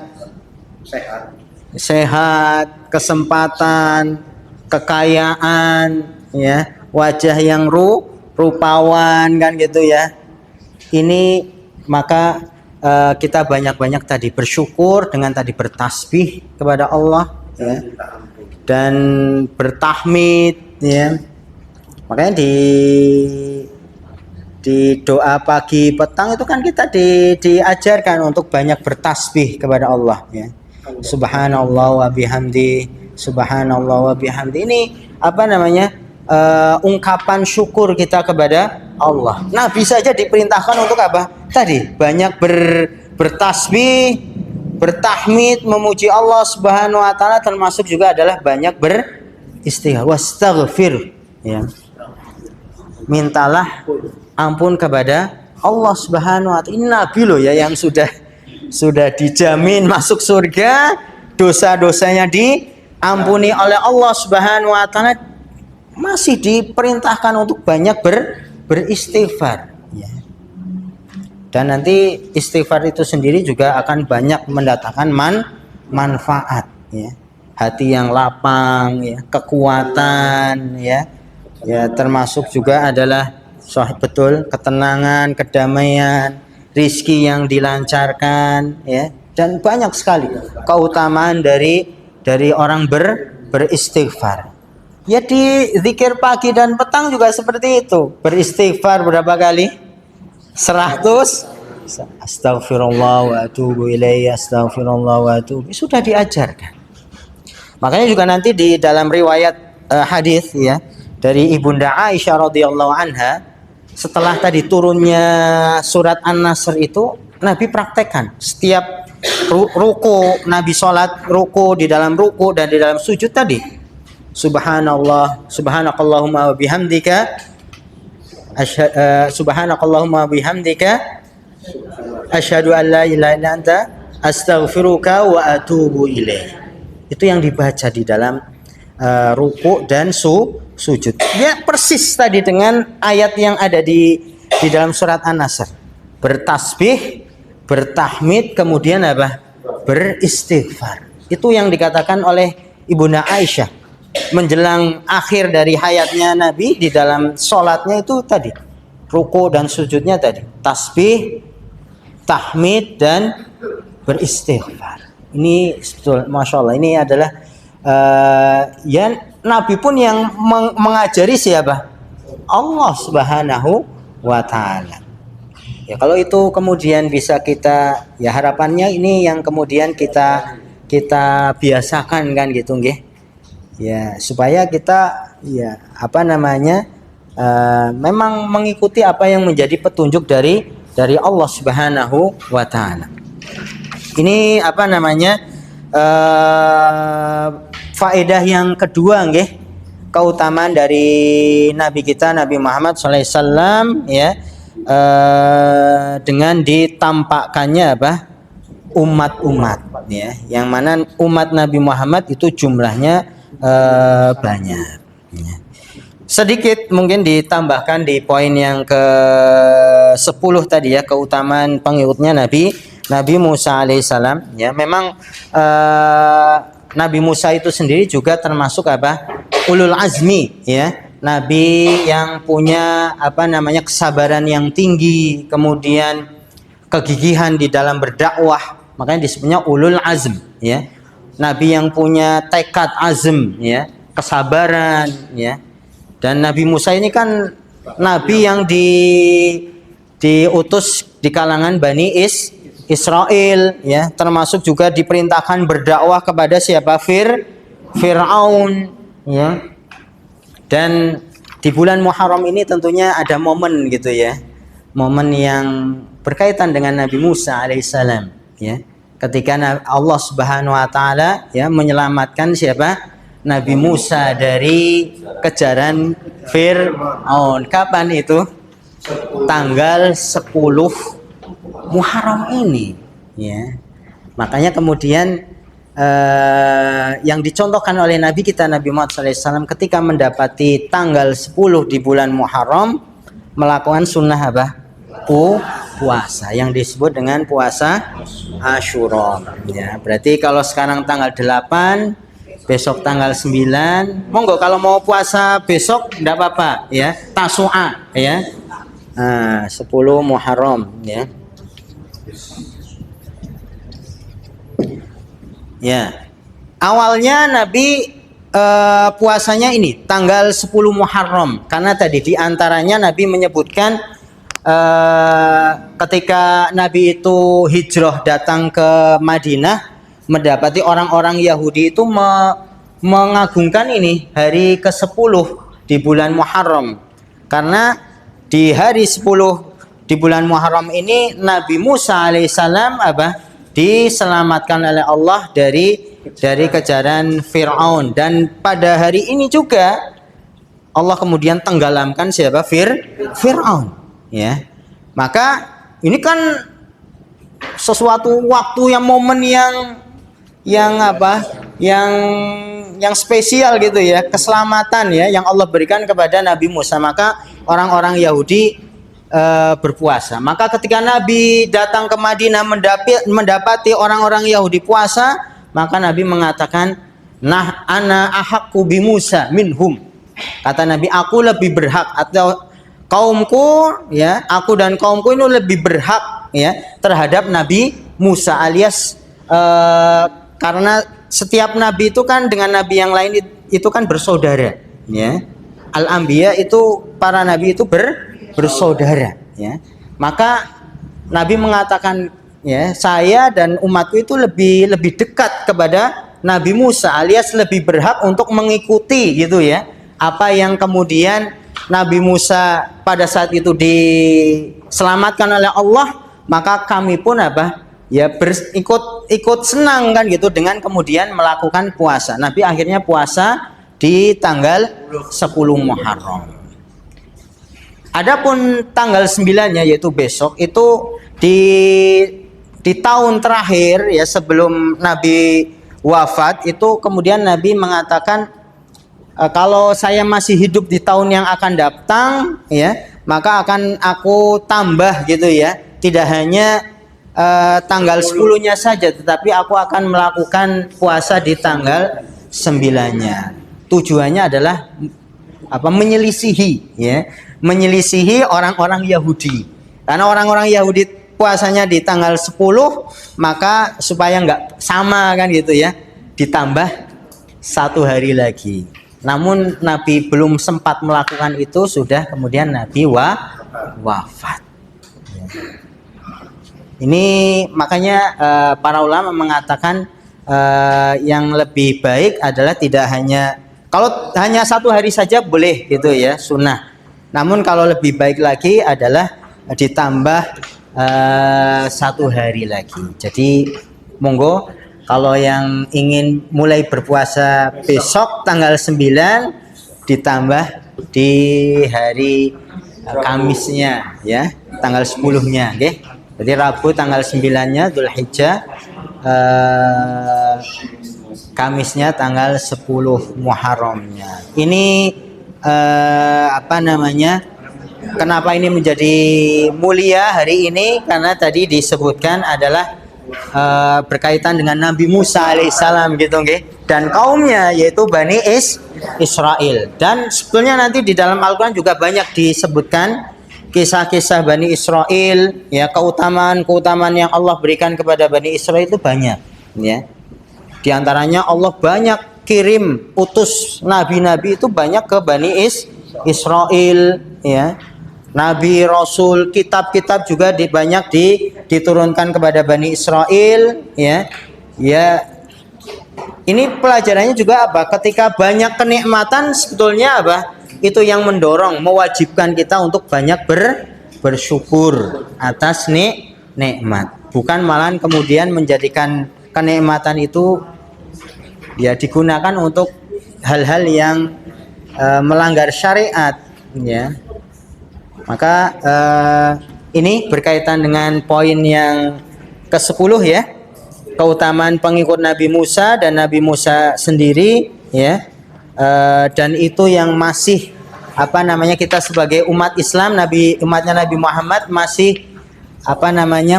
Speaker 1: sehat, kesempatan, kekayaan, ya, wajah yang rupawan kan gitu ya. Ini maka kita banyak-banyak tadi bersyukur dengan tadi bertasbih kepada Allah, ya, dan bertahmid, ya. Makanya di doa pagi petang itu kan kita diajarkan untuk banyak bertasbih kepada Allah, ya. Subhanallah wa bihamdi, subhanallah wa bihamdi. Ini ungkapan syukur kita kepada Allah. Nabi saja diperintahkan untuk apa? Tadi banyak bertasbih, bertahmid, memuji Allah Subhanahu wa taala, termasuk juga adalah banyak beristighfar, wastaghfir, ya. Mintalah ampun kepada Allah Subhanahu wa taala. Ini Nabi loh ya yang sudah dijamin masuk surga, dosa-dosanya diampuni oleh Allah Subhanahu wa taala, masih diperintahkan untuk banyak beristighfar, ya. Dan nanti istighfar itu sendiri juga akan banyak mendatangkan manfaat, ya. Hati yang lapang, ya, kekuatan, ya. Ya, termasuk juga adalah betul ketenangan, kedamaian, rizki yang dilancarkan, ya, dan banyak sekali keutamaan dari orang beristighfar. Ya, di zikir pagi dan petang juga seperti itu. Beristighfar berapa kali? 100. Astaghfirullah wa atubu ilaihi, astaghfirullah wa atubu. Sudah diajarkan. Makanya juga nanti di dalam riwayat hadis, ya, dari Ibunda Aisyah radhiyallahu anha, setelah tadi turunnya surat An-Nasr itu, Nabi praktekkan setiap ruku, Nabi sholat ruku, di dalam ruku dan di dalam sujud tadi, subhanallah, subhanakallahumma wa bihamdika, subhanakallahumma wa bihamdika, asyhadu an la ilaha illa anta, astaghfiruka wa atubu ilaih. Itu yang dibaca di dalam ruku dan sujud. Ya, persis tadi dengan ayat yang ada di dalam surat An-Nasr. Bertasbih, bertahmid, kemudian beristighfar. Itu yang dikatakan oleh Ibunda Aisyah menjelang akhir dari hayatnya Nabi, di dalam sholatnya itu tadi, ruku dan sujudnya tadi, tasbih, tahmid, dan beristighfar. Ini betul, masya Allah, ini adalah ya, Nabi pun yang mengajari siapa? Allah Subhanahu wa taala. Ya, kalau itu kemudian bisa kita, ya, harapannya ini yang kemudian kita biasakan kan gitu, nggih. Ya, supaya kita, ya, memang mengikuti apa yang menjadi petunjuk dari Allah Subhanahu wa taala. Ini faedah yang kedua, nggih, keutamaan dari Nabi kita Nabi Muhammad SAW, ya, dengan ditampakkannya umat-umat, ya, yang mana umat Nabi Muhammad itu jumlahnya banyak, ya. Sedikit mungkin ditambahkan di poin yang ke-10 tadi, ya, keutamaan pengikutnya Nabi Musa alaihissalam, ya. Memang Nabi Musa itu sendiri juga termasuk ulul azmi, ya, nabi yang punya kesabaran yang tinggi, kemudian kegigihan di dalam berdakwah, makanya disebutnya ulul azm, ya. Nabi yang punya tekad azm, ya, kesabaran, ya. Dan Nabi Musa ini kan nabi yang diutus di kalangan Bani Israel, ya, termasuk juga diperintahkan berdakwah kepada siapa? Fir'aun, ya. Dan di bulan Muharram ini tentunya ada momen gitu, ya, momen yang berkaitan dengan Nabi Musa alaihissalam, ya, ketika Allah Subhanahu wa taala, ya, menyelamatkan siapa? Nabi Musa dari kejaran Fir'aun. Kapan itu? Tanggal 10 Muharram ini, ya. Makanya kemudian yang dicontohkan oleh Nabi kita Nabi Muhammad SAW ketika mendapati tanggal 10 di bulan Muharram melakukan sunnah apa? Puasa yang disebut dengan puasa Asyura, ya. Berarti kalau sekarang tanggal 8, besok tanggal 9, monggo kalau mau puasa besok enggak apa-apa, ya. Tasu'a, ya. 10 Muharram, ya. Ya, awalnya Nabi puasanya ini tanggal 10 Muharram karena tadi diantaranya Nabi menyebutkan ketika Nabi itu hijrah datang ke Madinah mendapati orang-orang Yahudi itu mengagungkan ini hari ke-10 di bulan Muharram karena di hari 10 di bulan Muharram ini Nabi Musa alaihissalam diselamatkan oleh Allah dari kejaran Fir'aun, dan pada hari ini juga Allah kemudian tenggelamkan siapa? Fir'aun, ya. Maka ini kan sesuatu waktu yang momen yang spesial gitu ya, keselamatan ya yang Allah berikan kepada Nabi Musa. Maka orang-orang Yahudi berpuasa. Maka ketika Nabi datang ke Madinah mendapati orang-orang Yahudi puasa, maka Nabi mengatakan, "Nah, ana ahaqqu bi Musa minhum." Kata Nabi, aku lebih berhak, atau kaumku, ya, aku dan kaumku ini lebih berhak, ya, terhadap Nabi Musa, alias karena setiap nabi itu kan dengan nabi yang lain itu kan bersaudara, ya. Al-anbiya itu para nabi itu bersaudara, ya. Maka Nabi mengatakan, ya, saya dan umatku itu lebih dekat kepada Nabi Musa, alias lebih berhak untuk mengikuti gitu ya apa yang kemudian Nabi Musa pada saat itu diselamatkan oleh Allah. Maka kami pun ikut senang kan gitu dengan kemudian melakukan puasa. Nabi akhirnya puasa di tanggal 10 Muharram. Adapun tanggal 9-nya yaitu besok itu di tahun terakhir ya sebelum Nabi wafat itu kemudian Nabi mengatakan kalau saya masih hidup di tahun yang akan datang ya maka akan aku tambah gitu ya, tidak hanya tanggal 10-nya saja tetapi aku akan melakukan puasa di tanggal 9-nya. Tujuannya adalah menyelisihi ya, menyelisihi orang-orang Yahudi. Karena orang-orang Yahudi puasanya di tanggal 10, maka supaya nggak sama kan gitu ya, ditambah 1 hari lagi. Namun Nabi belum sempat melakukan itu, sudah kemudian Nabi wafat. Ini makanya para ulama mengatakan yang lebih baik adalah tidak hanya, kalau hanya 1 hari saja boleh gitu ya, sunnah. Namun kalau lebih baik lagi adalah ditambah 1 hari lagi. Jadi monggo kalau yang ingin mulai berpuasa besok tanggal 9 ditambah di hari Kamisnya ya, tanggal 10-nya, okay? Jadi Rabu tanggal 9-nya Dzulhijjah, Kamisnya tanggal 10 Muharramnya. Ini kenapa ini menjadi mulia hari ini? Karena tadi disebutkan adalah berkaitan dengan Nabi Musa alaihissalam gitu, okay? Dan kaumnya yaitu Bani Israel. Dan sebetulnya nanti di dalam Al-Quran juga banyak disebutkan kisah-kisah Bani Israel, ya, keutamaan yang Allah berikan kepada Bani Israel itu banyak, ya. Di antaranya Allah banyak kirim utus nabi-nabi itu banyak ke Bani Israel, ya. Nabi, Rasul, kitab-kitab juga banyak diturunkan kepada Bani Israel, ya. Ya. Ini pelajarannya juga apa? Ketika banyak kenikmatan sebetulnya itu yang mendorong, mewajibkan kita untuk banyak bersyukur atas nikmat. Bukan malah kemudian menjadikan kenikmatan itu ya digunakan untuk hal-hal yang melanggar syariat, ya. Maka ini berkaitan dengan poin yang ke-10 ya. Keutamaan pengikut Nabi Musa dan Nabi Musa sendiri, ya. Dan itu yang masih kita sebagai umat Islam, umatnya Nabi Muhammad masih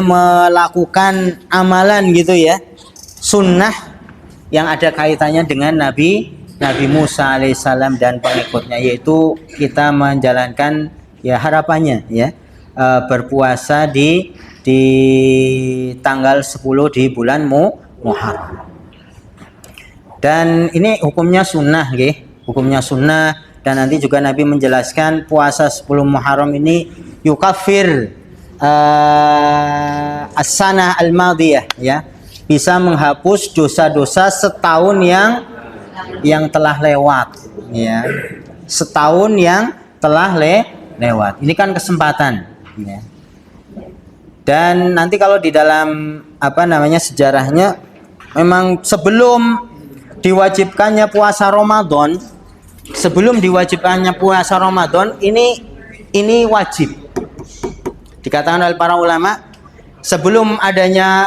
Speaker 1: melakukan amalan gitu ya, sunnah yang ada kaitannya dengan Nabi Musa alaihissalam dan pengikutnya, yaitu kita menjalankan ya harapannya ya berpuasa di tanggal 10 di bulan Muharram. Dan ini hukumnya sunnah nggih, hukumnya sunnah. Dan nanti juga Nabi menjelaskan puasa 10 Muharram ini yukafir as-sanah al-madiyah ya, bisa menghapus dosa-dosa setahun yang telah lewat ya, setahun yang telah lewat. Ini kan kesempatan ya. Dan nanti kalau di dalam sejarahnya, memang sebelum diwajibkannya puasa Ramadan, ini wajib. Dikatakan oleh para ulama, sebelum adanya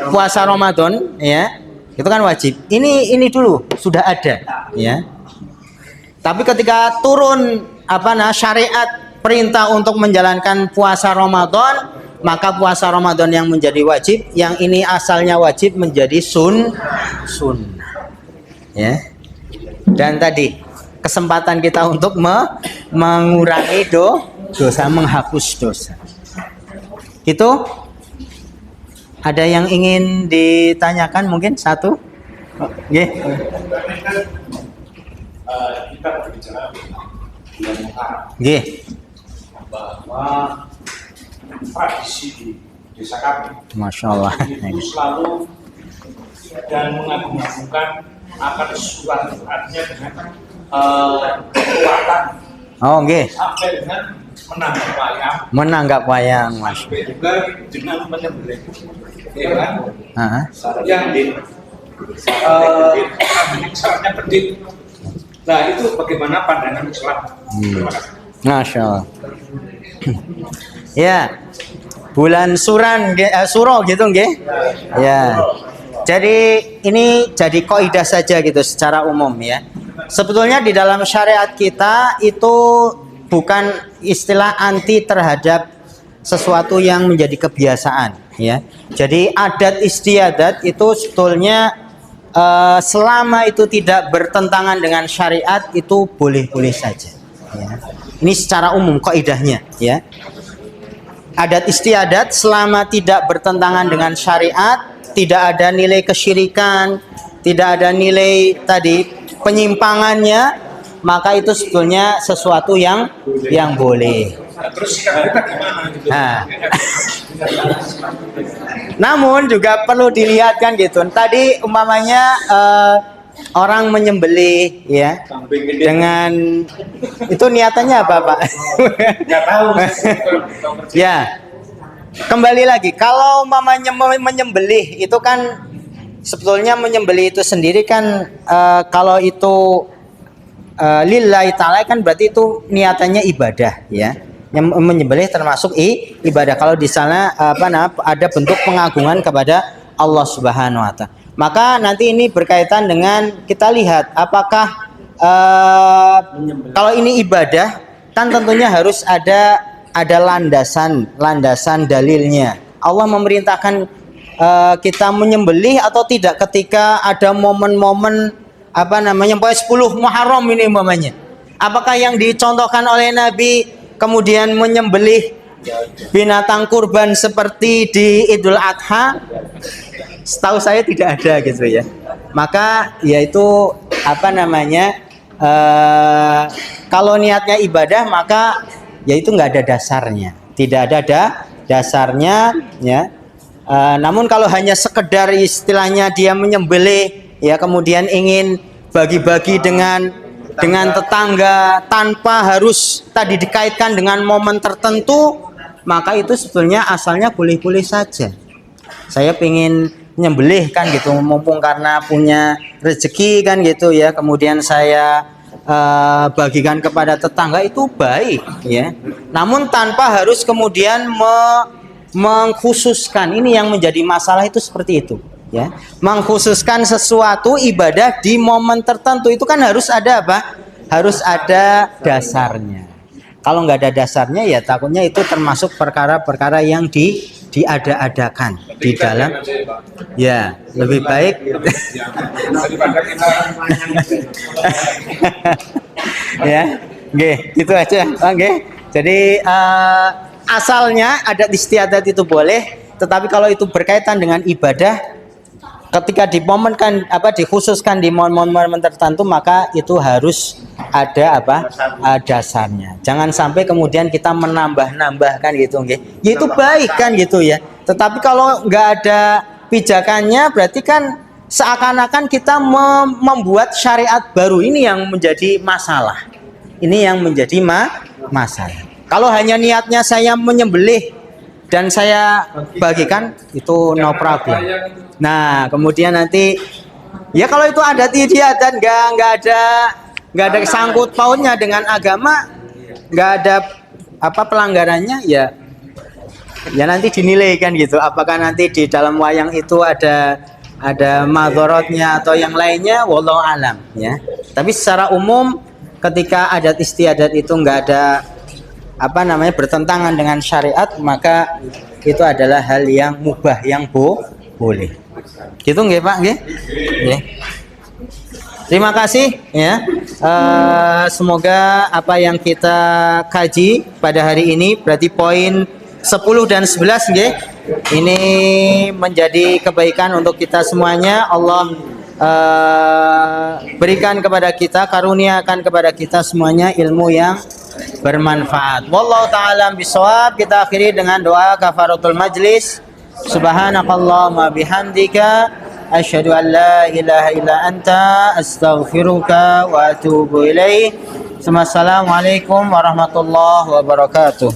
Speaker 1: puasa Ramadan ya, itu kan wajib. Ini dulu sudah ada ya. Tapi ketika turun syariat perintah untuk menjalankan puasa Ramadan, maka puasa Ramadan yang menjadi wajib, yang ini asalnya wajib menjadi sunnah. Ya. Dan tadi kesempatan kita untuk mengurangi dosa, menghapus dosa. Itu ada yang ingin ditanyakan mungkin satu? Yeah.
Speaker 3: Kita berbicara bulan Muharram.
Speaker 1: Yeah.
Speaker 3: Bahwa tradisi di desa kami,
Speaker 1: Masya Allah,
Speaker 3: itu selalu dan mengagung-agungkan akan suatu artinya dengan kekuatan.
Speaker 1: Oh, nggih.
Speaker 3: Sampai dengan
Speaker 1: Menanggap wayang, Mas.
Speaker 3: Sampai juga dengan menyembelih hewan yang syaratnya pedit. Nah, itu bagaimana pandangan Islam? Terima kasih.
Speaker 1: Masya Allah. Ya, bulan Suro gitu nggih. Ya. Jadi ini jadi kaidah saja gitu secara umum ya. Sebetulnya di dalam syariat kita itu bukan istilah anti terhadap sesuatu yang menjadi kebiasaan ya. Jadi adat istiadat itu sebetulnya selama itu tidak bertentangan dengan syariat itu boleh-boleh saja ya. Ini secara umum kaidahnya ya. Adat istiadat selama tidak bertentangan dengan syariat, tidak ada nilai kesyirikan, tidak ada nilai tadi penyimpangannya, maka itu sebetulnya sesuatu yang boleh.
Speaker 3: Terus sikap kita gimana gitu?
Speaker 1: Nah. Namun juga perlu dilihat kan gitu. Tadi umpamanya orang menyembelih ya dengan itu niatannya apa, Pak?
Speaker 3: Nggak tahu.
Speaker 1: Ya. Kembali lagi, kalau umpamanya menyembelih itu kan sebetulnya menyembelih itu sendiri kan kalau itu lillahi ta'ala kan berarti itu niatannya ibadah ya. Yang menyembelih termasuk ibadah. Kalau di sana ada bentuk pengagungan kepada Allah Subhanahu wa taala. Maka nanti ini berkaitan dengan kita lihat apakah kalau ini ibadah kan tentunya harus ada landasan dalilnya. Allah memerintahkan kita menyembelih atau tidak ketika ada momen-momen 10 Muharram ini umpamanya. Apakah yang dicontohkan oleh Nabi kemudian menyembelih binatang kurban seperti di Idul Adha? Setahu saya tidak ada gitu ya. Maka yaitu kalau niatnya ibadah maka yaitu nggak ada dasarnya, tidak ada dasarnya ya. Namun kalau hanya sekedar istilahnya dia menyembelih ya, kemudian ingin bagi-bagi dengan tetangga tanpa harus tadi dikaitkan dengan momen tertentu, maka itu sebetulnya asalnya boleh-boleh saja. Saya pengen nyembelih kan gitu, mumpung karena punya rezeki kan gitu ya, kemudian saya bagikan kepada tetangga itu baik ya. Namun tanpa harus kemudian mengkhususkan. Ini yang menjadi masalah itu seperti itu ya. Mengkhususkan sesuatu ibadah di momen tertentu itu kan harus ada apa? Harus ada dasarnya. Kalau nggak ada dasarnya ya takutnya itu termasuk perkara-perkara yang diada-adakan di dalam. Ya, lebih baik
Speaker 3: Daripada kita
Speaker 1: ya. Nggih, gitu aja. Oke. Jadi asalnya adat istiadat itu boleh, tetapi kalau itu berkaitan dengan ibadah ketika dimomenkan dikhususkan di momen-momen tertentu maka itu harus ada dasarnya. Jangan sampai kemudian kita menambah-nambahkan gitu nggih. Ya itu baik kan gitu ya. Tetapi kalau nggak ada pijakannya berarti kan seakan-akan kita membuat syariat baru. Ini yang menjadi masalah. Ini yang menjadi masalah. Kalau hanya niatnya saya menyembelih dan saya bagikan itu no problem. Nah, kemudian nanti ya kalau itu adat istiadat nggak ada sangkut pautnya dengan agama, nggak ada pelanggarannya ya nanti dinilai kan gitu. Apakah nanti di dalam wayang itu ada madorotnya atau yang lainnya, wallahu alam ya. Tapi secara umum ketika adat istiadat itu nggak ada bertentangan dengan syariat maka itu adalah hal yang mubah yang boleh. Gitu nggih Pak nggih? Nggih. Terima kasih ya. Semoga apa yang kita kaji pada hari ini berarti poin 10 dan 11 nggih. Ini menjadi kebaikan untuk kita semuanya. Allah berikan kepada kita, karuniakan kepada kita semuanya ilmu yang bermanfaat. Wallahu taala bisawab. Kita akhiri dengan doa kafaratul majlis. Subhanakallahumma bihamdika asyhadu an la ilaha illa anta astaghfiruka wa atubu ilaik. Assalamualaikum warahmatullahi wabarakatuh.